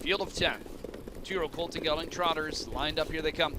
Field of 10. 2-year-old Colton Gelding trotters lined up. Here they come.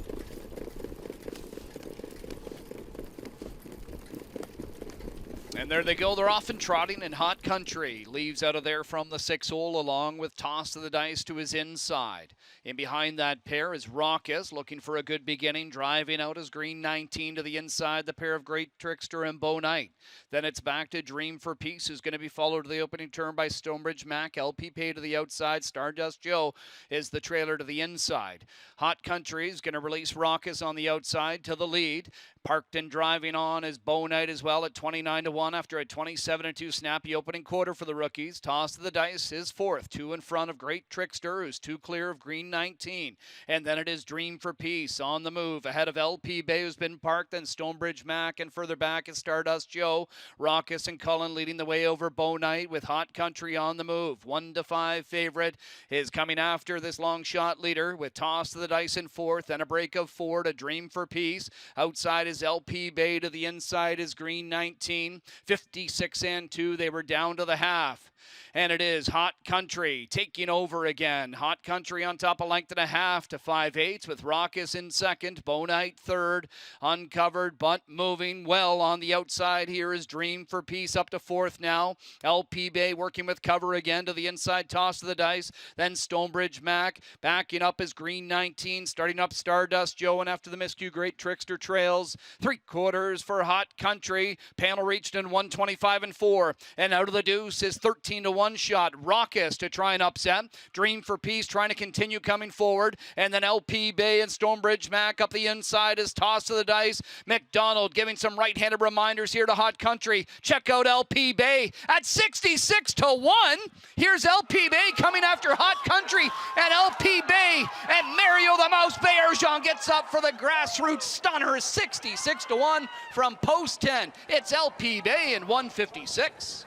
And there they go. They're off and trotting in Hot Country. Leaves out of there from the 6-hole along with Toss of the Dice to his inside. In behind that pair is Raucous, looking for a good beginning. Driving out is Green 19 to the inside, the pair of Great Trickster and Bo Knight. Then it's back to Dream for Peace, who's going to be followed to the opening turn by Stonebridge Mac. LP Pay to the outside. Stardust Joe is the trailer to the inside. Hot Country is going to release Raucous on the outside to the lead. Parked and driving on is Bo Knight as well at 29-1 after a 27-2 snappy opening quarter for the rookies. Toss of the Dice is fourth, 2 in front of Great Trickster, who's 2 clear of Green 19. And then it is Dream for Peace on the move ahead of LP Bay, who's been parked, then Stonebridge Mac, and further back is Stardust Joe. Raucous and Cullen leading the way over Bo Knight with Hot Country on the move. 1-5 favorite is coming after this long shot leader with Toss of the Dice in fourth and a break of 4 to Dream for Peace. Outside is LP Bay, to the inside is Green 19. 56-2, they were down to the half. And it is Hot Country taking over again. Hot Country on top, a length and a half to 5/8 with Raucous in second. Bo Knight third, uncovered but moving well on the outside. Here is Dream for Peace up to fourth now. LP Bay working with cover again to the inside. Toss of the Dice. Then Stonebridge Mac backing up is Green 19. Starting up Stardust Joe, and after the miscue, Great Trickster trails. 3/4 for Hot Country. Panel reached in 125-4. And out of the deuce is 13-1 shot. Raucous to try and upset. Dream for Peace trying to continue coming forward. And then LP Bay and Stonebridge Mac up the inside is Toss of the Dice. McDonald giving some right-handed reminders here to Hot Country. Check out LP Bay at 66-1. Here's LP Bay coming after Hot Country, and LP Bay and Mario the Mouse Bergeron gets up for the grassroots stunner. 66-1 from post 10. It's LP Bay in 156.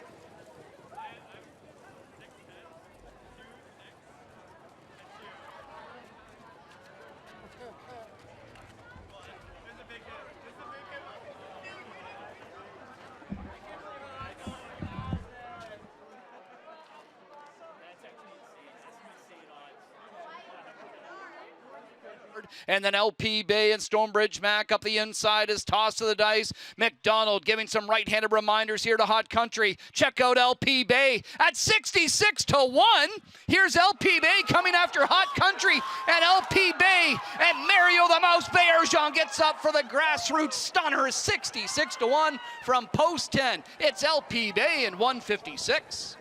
And then LP Bay and Stonebridge Mac up the inside is Toss of the Dice. McDonald giving some right-handed reminders here to Hot Country. Check out LP Bay at 66-1. Here's LP Bay coming after Hot Country, and LP Bay and Mario the Mouse Bergeron gets up for the grassroots stunner. 66-1 from post 10. It's LP Bay in 156.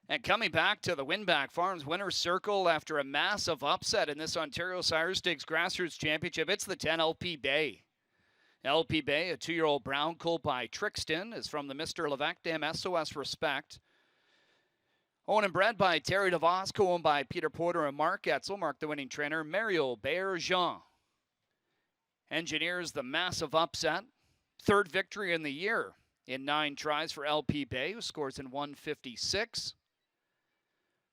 And coming back to the Winback Farms winner's circle after a massive upset in this Ontario Sire Stakes Grassroots Championship, it's the 10 LP Bay. LP Bay, a 2-year-old brown colt by Trixton, is from the Mr. Levesque Dam SOS Respect. Owned and bred by Terry DeVos, co-owned by Peter Porter and Mark Etzel. Mark, the winning trainer. Mario Bergeron engineers the massive upset. Third victory in the year in 9 tries for LP Bay, who scores in 156.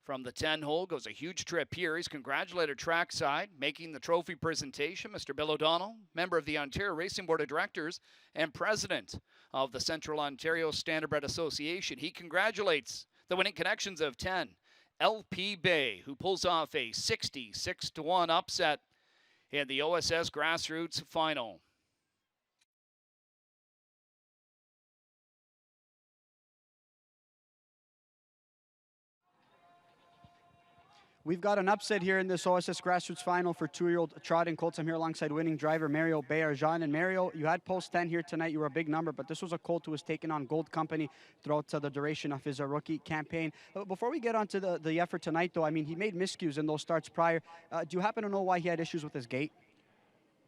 From the 10-hole, goes a huge trip here. He's congratulated trackside, making the trophy presentation. Mr. Bill O'Donnell, member of the Ontario Racing Board of Directors and president of the Central Ontario Standardbred Association. He congratulates the winning connections of 10, LP Bay, who pulls off a 66-1 upset in the OSS Grassroots Final. We've got an upset here in this OSS Grassroots Final for 2-year-old trotting colts. I'm here alongside winning driver Mario Bergeron. And Mario, you had post 10 here tonight. You were a big number, but this was a colt who was taking on Gold Company throughout the duration of his rookie campaign. Before we get on to the effort tonight, though, I mean, he made miscues in those starts prior. Do you happen to know why he had issues with his gait?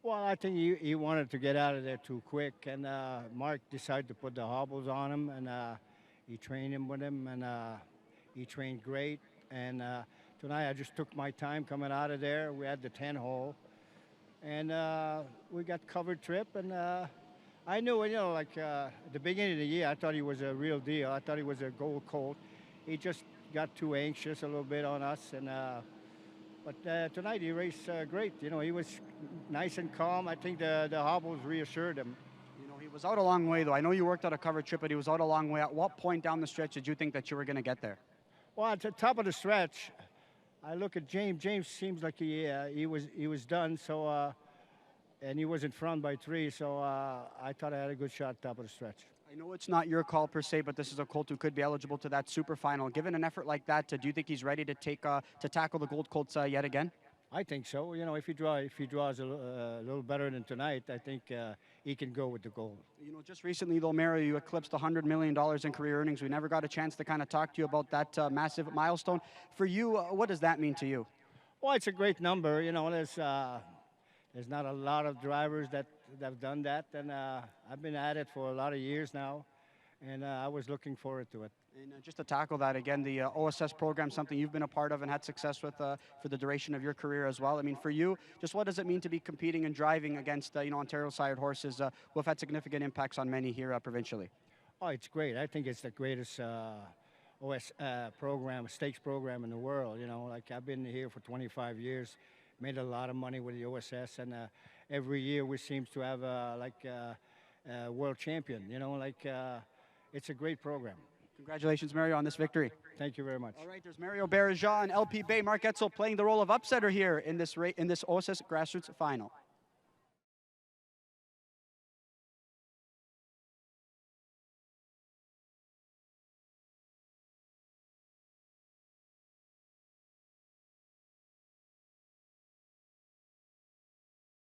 Well, I think he wanted to get out of there too quick, and Mark decided to put the hobbles on him, and he trained him with him, and he trained great. And tonight I just took my time coming out of there. We had the 10 hole, and we got covered trip, and I knew, like at the beginning of the year, I thought he was a real deal. I thought he was a gold colt. He just got too anxious a little bit on us, and but tonight he raced great. He was nice and calm. I think the hobbles reassured him. You know, he was out a long way, though. I know you worked out a cover trip, but he was out a long way. At what point down the stretch did you think that you were going to get there? Well, at the top of the stretch, I look at James. James seems like he was done. So and he was in front by 3. So I thought I had a good shot top of the stretch. I know it's not your call per se, but this is a colt who could be eligible to that super final. Given an effort like that, do you think he's ready to tackle the Gold Colts yet again? I think so. If he draws a little better than tonight, I think he can go with the gold. You know, just recently, though, Mario, you eclipsed $100 million in career earnings. We never got a chance to kind of talk to you about that massive milestone. For you, what does that mean to you? Well, it's a great number. There's not a lot of drivers that have done that, and I've been at it for a lot of years now, and I was looking forward to it. And just to tackle that again, the OSS program, something you've been a part of and had success with for the duration of your career as well. I mean, for you, just what does it mean to be competing and driving against Ontario-sired horses who have had significant impacts on many here provincially? Oh, it's great. I think it's the greatest program, stakes program in the world. Like I've been here for 25 years, made a lot of money with the OSS, and every year we seem to have a world champion. It's a great program. Congratulations, Mario, on this victory. Thank you very much. All right, there's Mario Barajan and LP Bay. Mark Etzel playing the role of upsetter here in this OSS Grassroots Final.